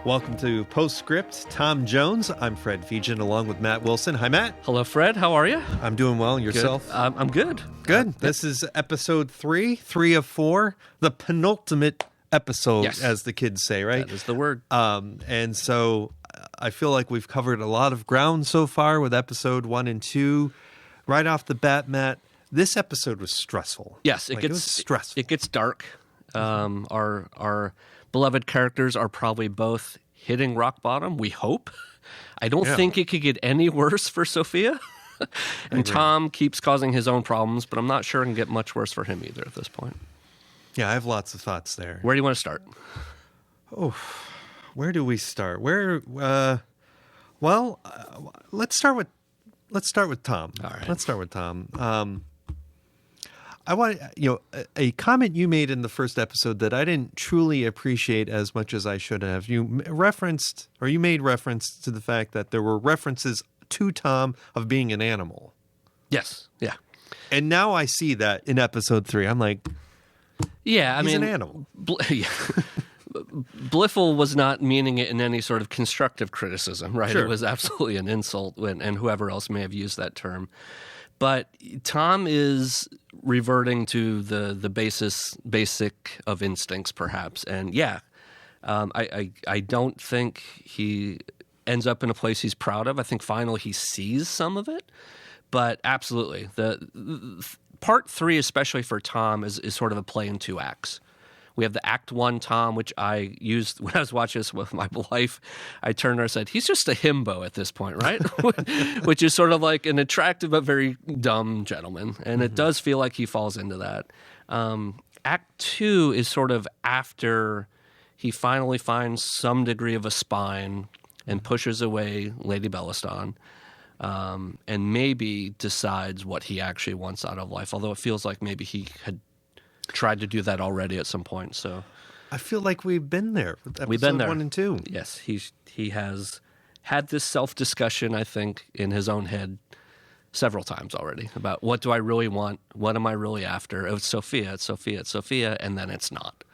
Welcome to Postscript. Tom Jones. I'm Fred Fegan along with Matt Wilson. Hi, Matt. Hello, Fred. How are you? I'm doing well. And yourself? Good. I'm good. Good. This is episode 3 of 4, the penultimate episode, Yes. as the kids say, right? That is the word. And so I feel like we've covered a lot of ground so far with episode 1 and 2. Right off the bat, Matt, this episode was stressful. Yes, it was stressful. It gets dark. Our beloved characters are probably both hitting rock bottom, we hope. I don't think it could get any worse for Sophia. And Tom keeps causing his own problems, but I'm not sure it can get much worse for him either at this point. Yeah, I have lots of thoughts there. Where do you want to start? Where do we start? Let's start with Tom. All right. Let's start with Tom. I want a comment you made in the first episode that I didn't truly appreciate as much as I should have. You made reference to the fact that there were references to Tom of being an animal. Yes. Yeah. And now I see that in episode 3. I'm like, Yeah, he's an animal. Bliffle was not meaning it in any sort of constructive criticism, right? Sure. It was absolutely an insult, and whoever else may have used that term. But Tom is reverting to the basic of instincts, perhaps. And I don't think he ends up in a place he's proud of. I think finally he sees some of it. But absolutely, the part 3, especially for Tom, is sort of a play in 2 acts. We have the Act 1 Tom, which I used when I was watching this with my wife. I turned to her and said, he's just a himbo at this point, right? Which is sort of like an attractive but very dumb gentleman. And it does feel like he falls into that. Act 2 is sort of after he finally finds some degree of a spine and pushes away Lady Bellaston. And maybe decides what he actually wants out of life, although it feels like maybe he had tried to do that already at some point. So I feel like we've been there with we've been there. 1 and 2. Yes, he has had this self-discussion, I think, in his own head several times already about what do I really want? What am I really after? It's Sophia, and then it's not.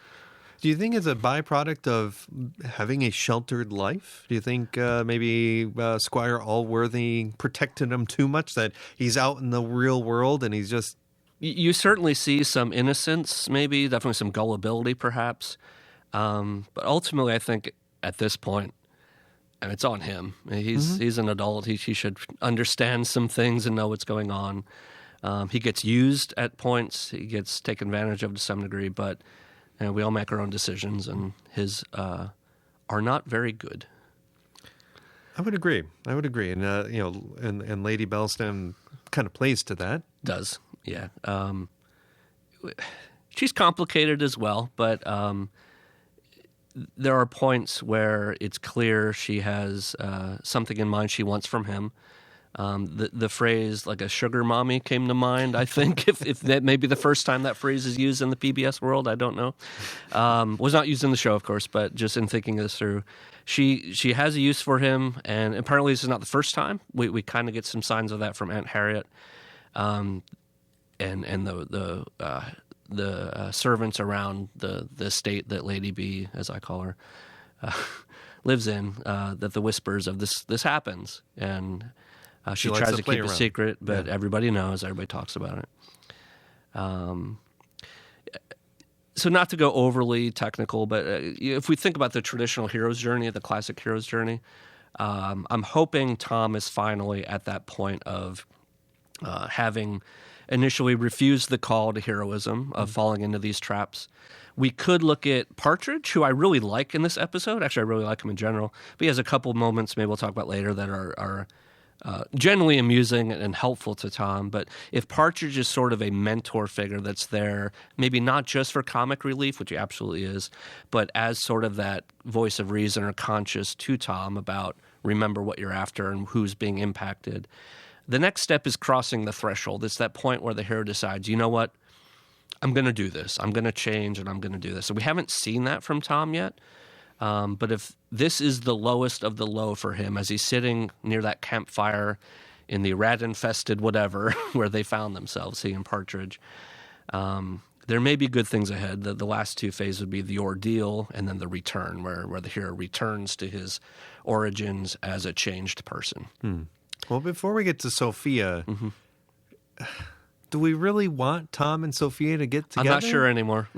Do you think it's a byproduct of having a sheltered life? Do you think maybe Squire Allworthy protected him too much, that he's out in the real world and he's just... You certainly see some innocence, maybe, definitely some gullibility, perhaps. But ultimately, I think at this point, and it's on him. He's an adult. He should understand some things and know what's going on. He gets used at points. He gets taken advantage of to some degree, but we all make our own decisions, and his are not very good. I would agree. And and Lady Bellaston kind of plays to that. Does. Yeah. She's complicated as well, but there are points where it's clear she has something in mind she wants from him. The phrase, like a sugar mommy, came to mind, I think, if that may be the first time that phrase is used in the PBS world. I don't know. Was not used in the show, of course, but just in thinking this through. She has a use for him, and apparently this is not the first time. We kind of get some signs of that from Aunt Harriet. And the servants around the estate that Lady B, as I call her, lives in, that the whispers of this happens, and she tries to keep a secret, but everybody knows, everybody talks about it. So not to go overly technical, but if we think about the traditional hero's journey, the classic hero's journey, I'm hoping Tom is finally at that point of having initially refused the call to heroism, of falling into these traps. We could look at Partridge, who I really like in this episode. Actually, I really like him in general. But he has a couple moments, maybe we'll talk about later, that are generally amusing and helpful to Tom. But if Partridge is sort of a mentor figure that's there, maybe not just for comic relief, which he absolutely is, but as sort of that voice of reason or conscience to Tom about remember what you're after and who's being impacted. The next step is crossing the threshold. It's that point where the hero decides, you know what, I'm going to do this. I'm going to change, and I'm going to do this. So we haven't seen that from Tom yet. But if this is the lowest of the low for him, as he's sitting near that campfire in the rat-infested whatever where they found themselves, he and Partridge, there may be good things ahead. The last two phases would be the ordeal and then the return, where the hero returns to his origins as a changed person. Well, before we get to Sophia, do we really want Tom and Sophia to get together? I'm not sure anymore.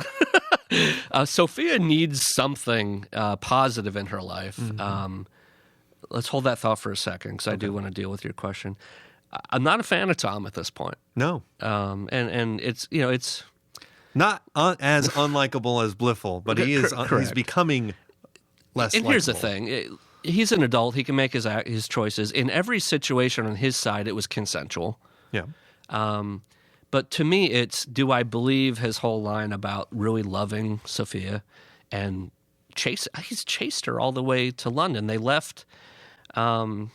Sophia needs something positive in her life. Let's hold that thought for a second, because I do want to deal with your question. I'm not a fan of Tom at this point. No. And it's Not as unlikable as Blifil, but he is. He's becoming less. And here's the likable. thing: he's an adult. He can make his choices. In every situation on his side, it was consensual. Yeah. But to me, it's, do I believe his whole line about really loving Sophia and he's chased her all the way to London. They left. I've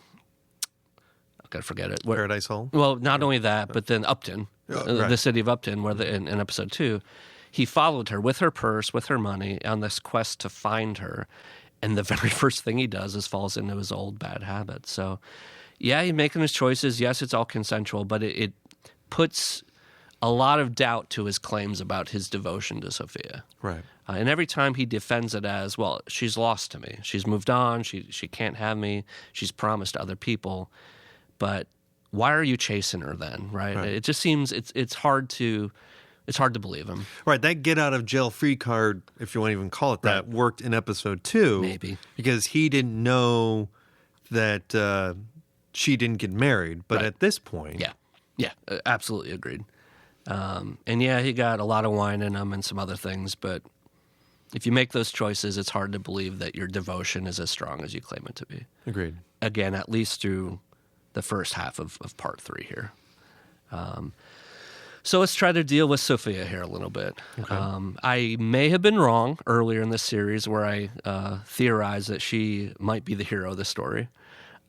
got to forget it. Paradise Hall. Well, not only that, but then Upton, right. the city of Upton, where in episode 2, he followed her with her purse, with her money, on this quest to find her. And the very first thing he does is falls into his old bad habits. So, yeah, he's making his choices. Yes, it's all consensual, but it puts a lot of doubt to his claims about his devotion to Sophia. Right. And every time he defends it as, well, she's lost to me. She's moved on. She can't have me. She's promised other people. But why are you chasing her then, right? It just seems it's hard to believe him. Right. That get out of jail free card, if you want to even call it that, worked in episode 2. Maybe. Because he didn't know that she didn't get married. But at this point. Yeah, absolutely agreed. And yeah, he got a lot of wine in him and some other things, but if you make those choices, it's hard to believe that your devotion is as strong as you claim it to be. Agreed. Again, at least through the first half of part 3 here. So let's try to deal with Sophia here a little bit. Okay. I may have been wrong earlier in this series where I theorized that she might be the hero of the story.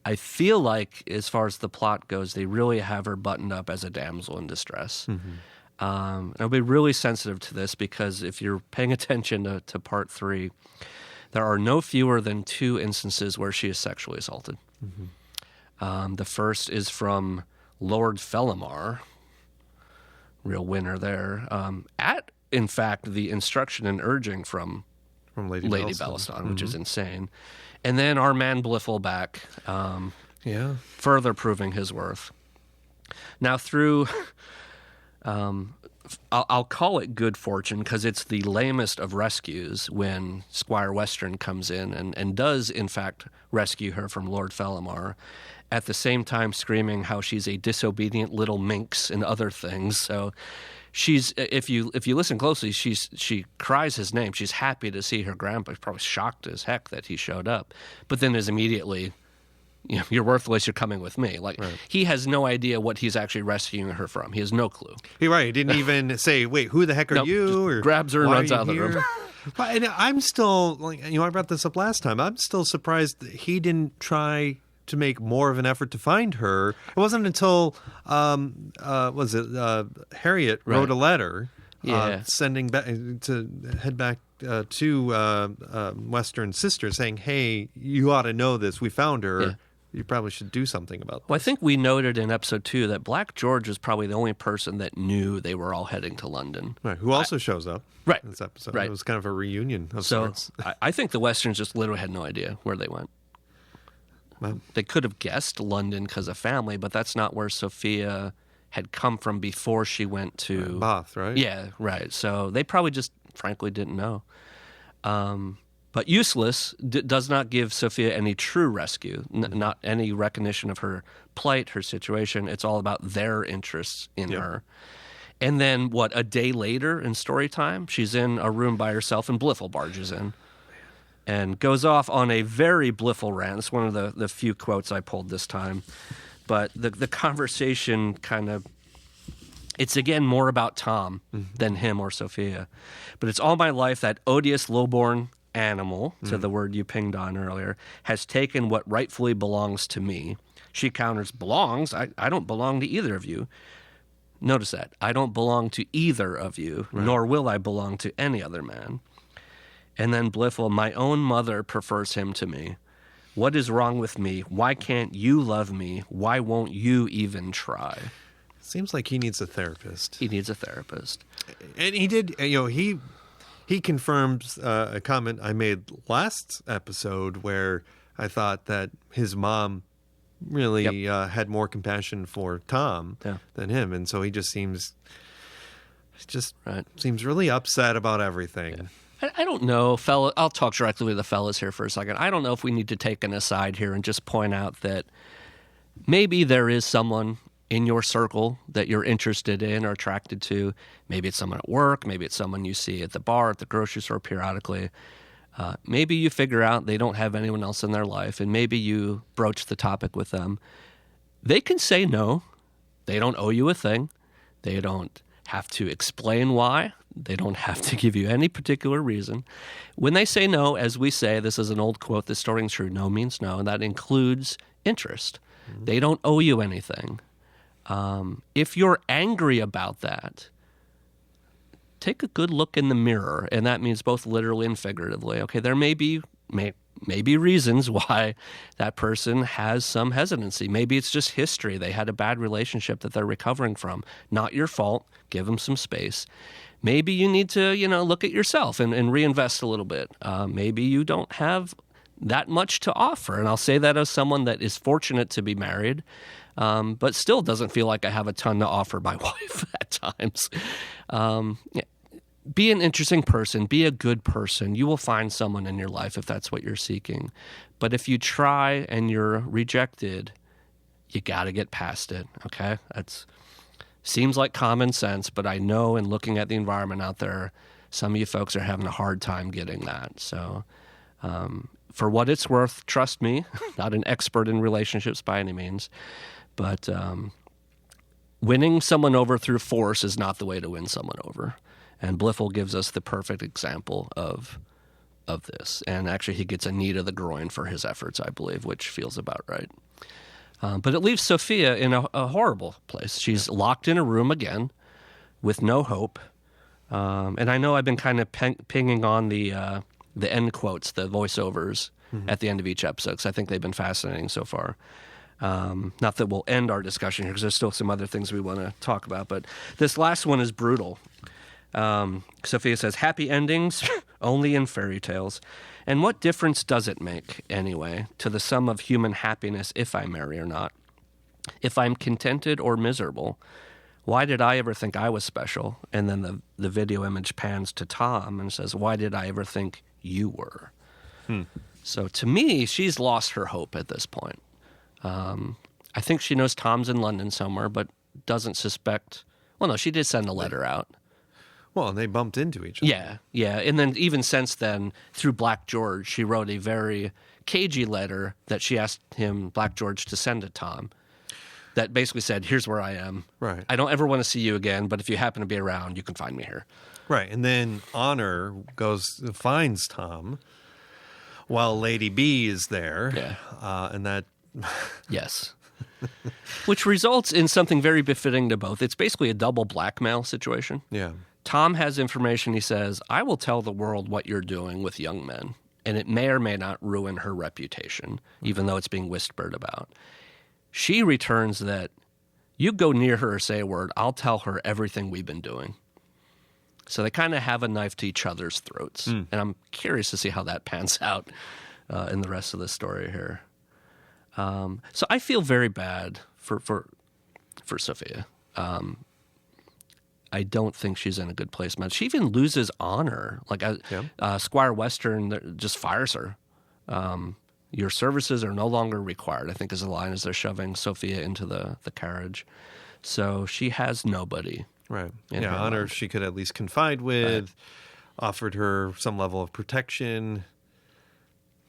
I feel like, as far as the plot goes, they really have her buttoned up as a damsel in distress. I'll be really sensitive to this, because if you're paying attention to part 3, there are no fewer than 2 instances where she is sexually assaulted. The first is from Lord Fellamar, real winner there, at, in fact, the instruction and urging from Lady Bellaston, which is insane. And then our man Blifil back, further proving his worth. Now through, I'll call it good fortune, because it's the lamest of rescues when Squire Western comes in and does, in fact, rescue her from Lord Fellamar, at the same time screaming how she's a disobedient little minx and other things. So she's, if you listen closely, she cries his name. She's happy to see her grandpa. She's probably shocked as heck that he showed up, but then is immediately, you're worthless. You're coming with me. He has no idea what he's actually rescuing her from. He has no clue. You're right. He didn't even say, "Wait, who the heck are you?" Or grabs her and runs out of the room. But I'm still I brought this up last time. I'm still surprised that he didn't try to make more of an effort to find her. It wasn't until Harriet wrote a letter sending back to head back to Western's sister, saying, "Hey, you ought to know this. We found her. Yeah. You probably should do something about this." Well, I think we noted in episode 2 that Black George was probably the only person that knew they were all heading to London. Right, who also shows up in this episode. Right. It was kind of a reunion of sorts. I think the Westerns just literally had no idea where they went. Well, they could have guessed London because of family, but that's not where Sophia had come from before she went to Bath, right? Yeah, right. So they probably just frankly didn't know. But useless does not give Sophia any true rescue, not any recognition of her plight, her situation. It's all about their interests in her. And then, a day later in story time, she's in a room by herself and Blifil barges in and goes off on a very Blifil rant. It's one of the few quotes I pulled this time. But the conversation kind of, it's again more about Tom than him or Sophia. But it's all my life that odious lowborn animal, to the word you pinged on earlier, has taken what rightfully belongs to me. She counters, belongs? I don't belong to either of you. Notice that. I don't belong to either of you, nor will I belong to any other man. And then Blifil, my own mother prefers him to me. What is wrong with me? Why can't you love me? Why won't you even try? Seems like he needs a therapist. He needs a therapist. And he did, he confirms a comment I made last episode where I thought that his mom really had more compassion for Tom than him. And so he just seems really upset about everything. I don't know, fella. I'll talk directly with the fellas here for a second. I don't know if we need to take an aside here and just point out that maybe there is someone in your circle that you're interested in or attracted to. Maybe it's someone at work. Maybe it's someone you see at the bar, at the grocery store periodically. Maybe you figure out they don't have anyone else in their life, and maybe you broach the topic with them. They can say no. They don't owe you a thing. They don't have to explain why. They don't have to give you any particular reason. When they say no, as we say, this is an old quote, this story is true, no means no, and that includes interest. Mm-hmm. They don't owe you anything. If you're angry about that, take a good look in the mirror, and that means both literally and figuratively. Okay, there may be reasons why that person has some hesitancy. Maybe it's just history. They had a bad relationship that they're recovering from. Not your fault. Give them some space. Maybe you need to, look at yourself and reinvest a little bit. Maybe you don't have that much to offer, and I'll say that as someone that is fortunate to be married, but still doesn't feel like I have a ton to offer my wife at times. Be an interesting person. Be a good person. You will find someone in your life if that's what you're seeking. But if you try and you're rejected, you got to get past it, okay? That seems like common sense, but I know in looking at the environment out there, some of you folks are having a hard time getting that. So for what it's worth, trust me, not an expert in relationships by any means, but winning someone over through force is not the way to win someone over. And Blifil gives us the perfect example of this. And actually, he gets a knee to the groin for his efforts, I believe, which feels about right. But it leaves Sophia in a horrible place. She's locked in a room again with no hope. And I know I've been kind of pinging on the end quotes, the voiceovers at the end of each episode, because I think they've been fascinating so far. Not that we'll end our discussion here, because there's still some other things we want to talk about. But this last one is brutal. Sophia says, happy endings only in fairy tales. And what difference does it make, anyway, to the sum of human happiness if I marry or not? If I'm contented or miserable, why did I ever think I was special? And then the video image pans to Tom and says, why did I ever think you were? So to me, she's lost her hope at this point. I think she knows Tom's in London somewhere, but doesn't suspect. Well, no, she did send a letter out. Well, and they bumped into each other. Yeah. And then even since then, through Black George, she wrote a very cagey letter that she asked him, Black George, to send to Tom that basically said, here's where I am. Right. I don't ever want to see you again, but if you happen to be around, you can find me here. Right. And then Honor finds Tom while Lady B is there. Yeah. And that... Yes. Which results in something very befitting to both. It's basically a double blackmail situation. Yeah. Tom has information. He says, I will tell the world what you're doing with young men, and it may or may not ruin her reputation, even though it's being whispered about. She returns that, you go near her or say a word, I'll tell her everything we've been doing. So they kind of have a knife to each other's throats. And I'm curious to see how that pans out in the rest of the story here. So I feel very bad for Sophia. I don't think she's in a good place, man. She even loses honor. Like Squire Western just fires her. Your services are no longer required, I think is the line as they're shoving Sophia into the carriage. So she has nobody. Right. Yeah, Honor life. She could at least confide with, offered her some level of protection.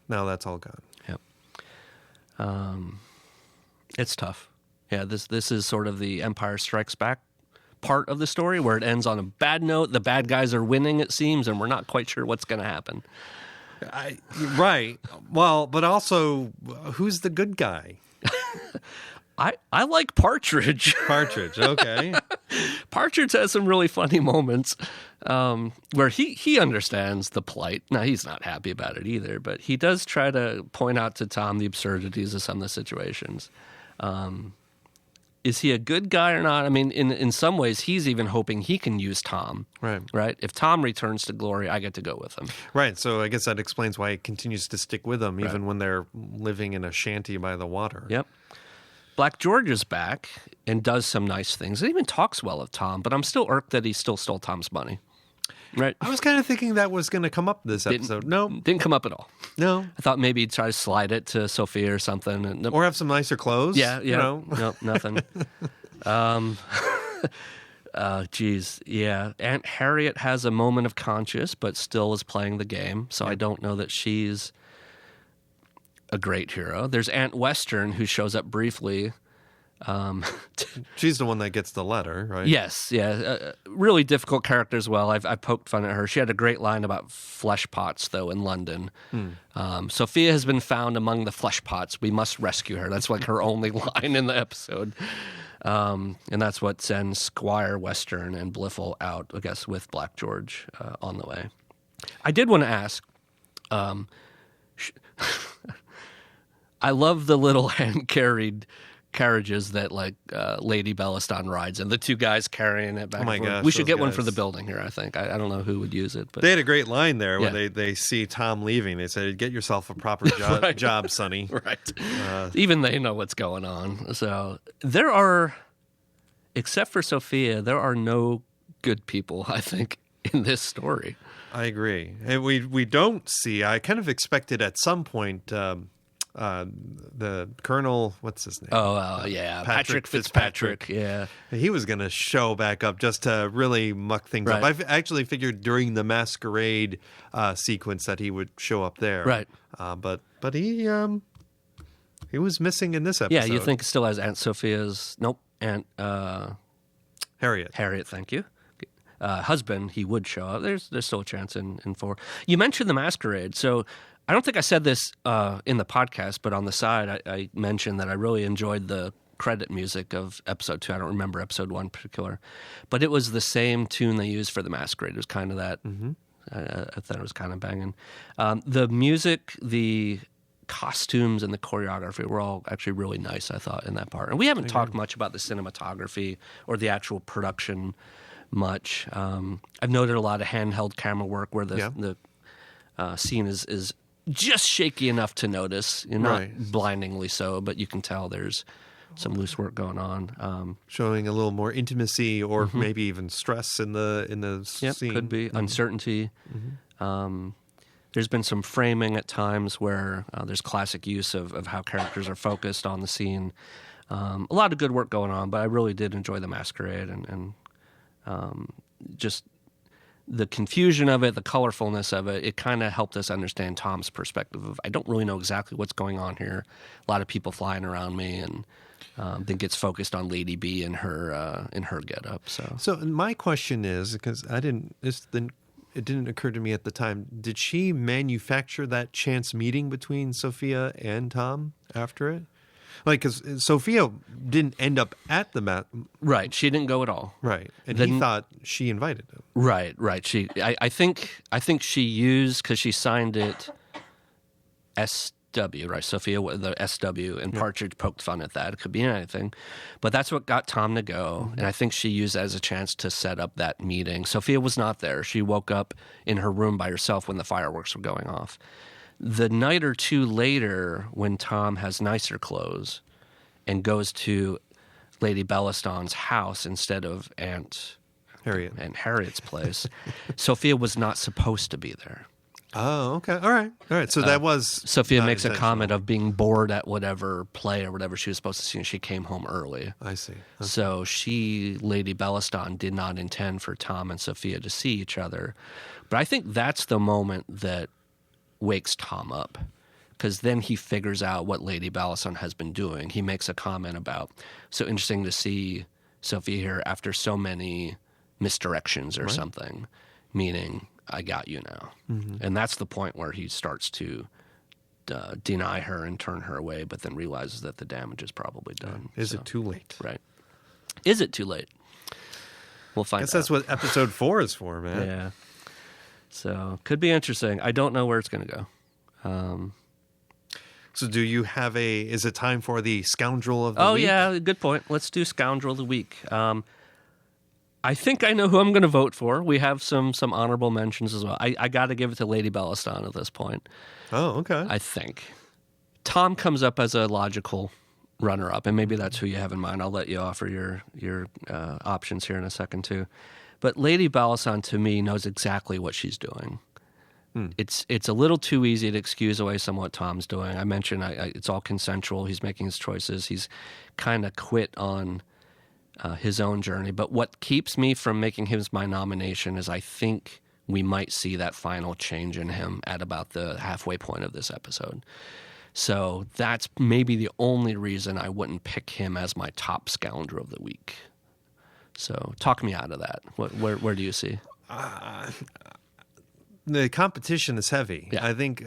Now that's all gone. Yep. It's tough. Yeah, this is sort of the Empire Strikes Back part of the story where it ends on a bad note. The bad guys are winning, it seems, and we're not quite sure what's going to happen. Right. Well, but also, who's the good guy? I like Partridge. Partridge, okay. Partridge has some really funny moments where he understands the plight. Now, he's not happy about it either, but he does try to point out to Tom the absurdities of some of the situations. is he a good guy or not? I mean, in some ways, he's even hoping he can use Tom. Right. Right? If Tom returns to glory, I get to go with him. Right. So I guess that explains why he continues to stick with them, even when they're living in a shanty by the water. Yep. Black George is back and does some nice things. It even talks well of Tom, but I'm still irked that he still stole Tom's money. Right? I was kind of thinking that was going to come up this episode. Didn't come up at all. No. I thought maybe he'd try to slide it to Sophia or something. And, Or have some nicer clothes. yeah. You know. Nope, nothing. Geez, yeah. Aunt Harriet has a moment of conscience, but still is playing the game. So I don't know that she's a great hero. There's Aunt Western, who shows up briefly. She's the one that gets the letter, right? Yes, yeah. Really difficult character as well. I've poked fun at her. She had a great line about flesh pots, though, in London. Sophia has been found among the flesh pots. We must rescue her. That's like her only line in the episode. And that's what sends Squire Western and Bliffle out, I guess, with Black George on the way. I did want to ask, I love the little hand-carried carriages that Lady Bellaston rides, and the two guys carrying it back. Oh my and forth. gosh, We should those get one for guys. the building here. I think I don't know who would use it, but They had a great line there when Yeah. they see Tom leaving. They said, "Get yourself a proper Right. job, Sonny." right. Even they know what's going on. So there are, except for Sophia, there are no good people, I think, in this story. I agree. And we don't see. I kind of expected at some point the Colonel, what's his name? Oh yeah, Patrick Fitzpatrick. Yeah. He was going to show back up just to really muck things up. Right. I actually figured during the masquerade sequence that he would show up there. Right. But he was missing in this episode. Yeah, you think still has Aunt Sophia's Aunt Harriet? Harriet, thank you. Husband, he would show up. There's still a chance in 4. You mentioned the masquerade, so I don't think I said this in the podcast, but on the side, I mentioned that I really enjoyed the credit music of episode 2. I don't remember episode 1 in particular, but it was the same tune they used for the masquerade. It was kind of that. I thought it was kind of banging. The music, the costumes, and the choreography were all actually really nice, I thought, in that part. And we haven't talked much about the cinematography or the actual production much. I've noted a lot of handheld camera work where the scene is just shaky enough to notice, not Right. blindingly so, but you can tell there's some loose work going on. Showing a little more intimacy or maybe even stress in the Yep, scene. could be uncertainty. There's been some framing at times where there's classic use of how characters are focused on the scene. A lot of good work going on, but I really did enjoy the masquerade and just the confusion of it, the colorfulness of it. It kind of helped us understand Tom's perspective of, I don't really know exactly what's going on here. A lot of people flying around me, and then gets focused on Lady B and her getup. So my question is, because it didn't occur to me at the time, did she manufacture that chance meeting between Sophia and Tom after it? Like, because Sophia didn't end up at the Right, she didn't go at all. right, and Then- he thought she invited him. Right. I think she used, because she signed it SW, right? Sophia, the SW, and Partridge poked fun at that. It could be anything, but that's what got Tom to go, and I think she used that as a chance to set up that meeting. Sophia was not there. She woke up in her room by herself when the fireworks were going off. The night or two later, when Tom has nicer clothes and goes to Lady Bellaston's house instead of Aunt Harriet's place, Sophia was not supposed to be there. Oh, okay. All right. So that was Sophia not makes a intentional. comment of being bored at whatever play or whatever she was supposed to see, and she came home early. I see. So Lady Bellaston, did not intend for Tom and Sophia to see each other. But I think that's the moment that wakes Tom up, because then he figures out what Lady Bellaston has been doing. He makes a comment about, so interesting to see Sophia here after so many misdirections or something, meaning, I got you now. And that's the point where he starts to deny her and turn her away, but then realizes that the damage is probably done. Is it too late? Right. Is it too late? We'll find I guess out. that's what episode 4 is for, man. Yeah. So, could be interesting. I don't know where it's going to go. So do you have is it time for the Scoundrel of the Oh, Week? yeah, good point. Let's do Scoundrel of the Week. I think I know who I'm going to vote for. We have some honorable mentions as well. I got to give it to Lady Bellaston at this point. Oh, okay. I think. Tom comes up as a logical runner-up, and maybe that's who you have in mind. I'll let you offer your options here in a second, too. But Lady Bellaston, to me, knows exactly what she's doing. It's a little too easy to excuse away some what Tom's doing. I mentioned it's all consensual. He's making his choices. He's kind of quit on his own journey. But what keeps me from making him my nomination is I think we might see that final change in him at about the halfway point of this episode. So that's maybe the only reason I wouldn't pick him as my top Scoundrel of the Week. So talk me out of that. Where do you see? The competition is heavy. Yeah. I think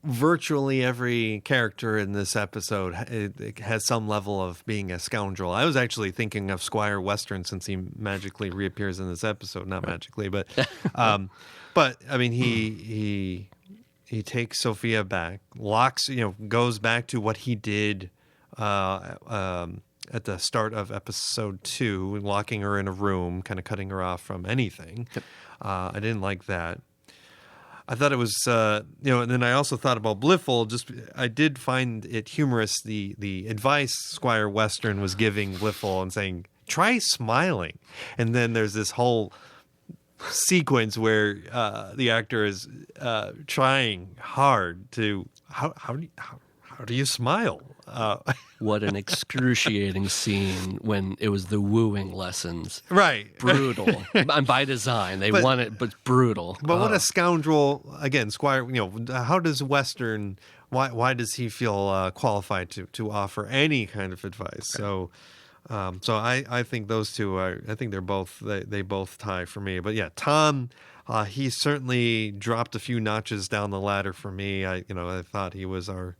virtually every character in this episode it has some level of being a scoundrel. I was actually thinking of Squire Western since he magically reappears in this episode. Not magically, but I mean he takes Sophia back, goes back to what he did at the start of episode 2, locking her in a room, kind of cutting her off from anything. I didn't like that. I thought it was, and then I also thought about Blifil. I did find it humorous, the advice Squire Western was giving Blifil and saying, try smiling. And then there's this whole sequence where the actor is trying hard to, how do you smile? What an excruciating scene when it was the wooing lessons. Right. Brutal. And by design. They want it, but brutal. But what a scoundrel. Again, Squire, how does Western, why does he feel qualified to offer any kind of advice? So I think those two I think they both tie for me. But yeah, Tom, he certainly dropped a few notches down the ladder for me. I thought he was our,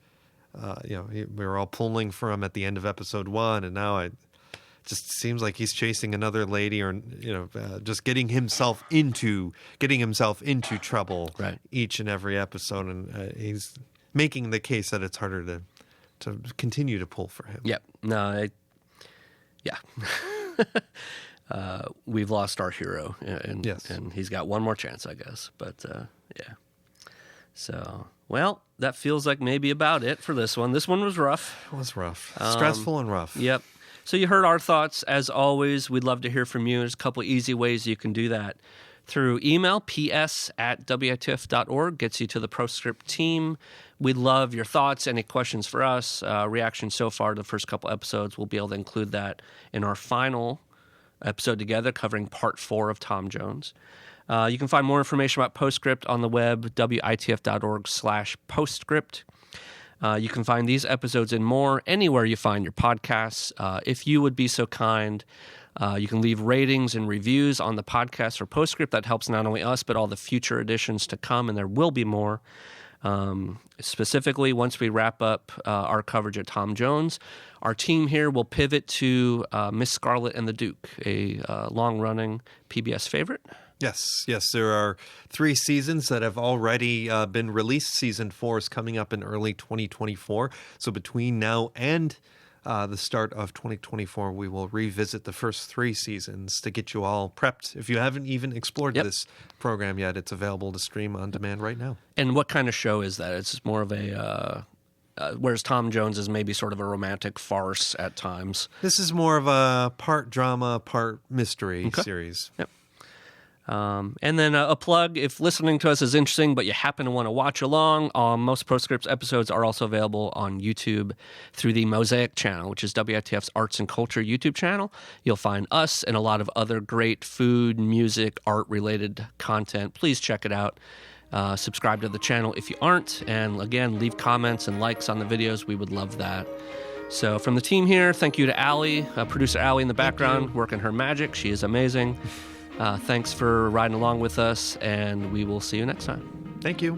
we were all pulling for him at the end of episode 1, and now it just seems like he's chasing another lady, or just getting himself into trouble each and every episode, and he's making the case that it's harder to continue to pull for him. Yep. No. We've lost our hero, and Yes. and he's got one more chance, I guess. But yeah. So, well, that feels like maybe about it for this one. This one was rough. It was rough. Stressful and rough. Yep. So you heard our thoughts. As always, we'd love to hear from you. There's a couple easy ways you can do that. Through email, ps@witf.org, gets you to the Postscript team. We'd love your thoughts, any questions for us, reactions so far to the first couple episodes. We'll be able to include that in our final episode together, covering part 4 of Tom Jones. You can find more information about Postscript on the web, witf.org/postscript. You can find these episodes and more anywhere you find your podcasts. If you would be so kind, you can leave ratings and reviews on the podcast or Postscript. That helps not only us, but all the future editions to come, and there will be more. Specifically, once we wrap up our coverage of Tom Jones, our team here will pivot to Miss Scarlet and the Duke, a long-running PBS favorite. Yes. There are 3 seasons that have already been released. Season 4 is coming up in early 2024. So between now and the start of 2024, we will revisit the first 3 seasons to get you all prepped. If you haven't even explored this program yet, it's available to stream on demand right now. And what kind of show is that? It's more of a... whereas Tom Jones is maybe sort of a romantic farce at times. This is more of a part drama, part mystery series. Yep. And then a plug, if listening to us is interesting, but you happen to want to watch along, most Postscripts episodes are also available on YouTube through the Mosaic channel, which is WITF's Arts and Culture YouTube channel. You'll find us and a lot of other great food, music, art-related content. Please check it out. Subscribe to the channel if you aren't. And again, leave comments and likes on the videos. We would love that. So from the team here, thank you to Allie, producer Allie in the background, working her magic. She is amazing. Thanks for riding along with us, and we will see you next time. Thank you.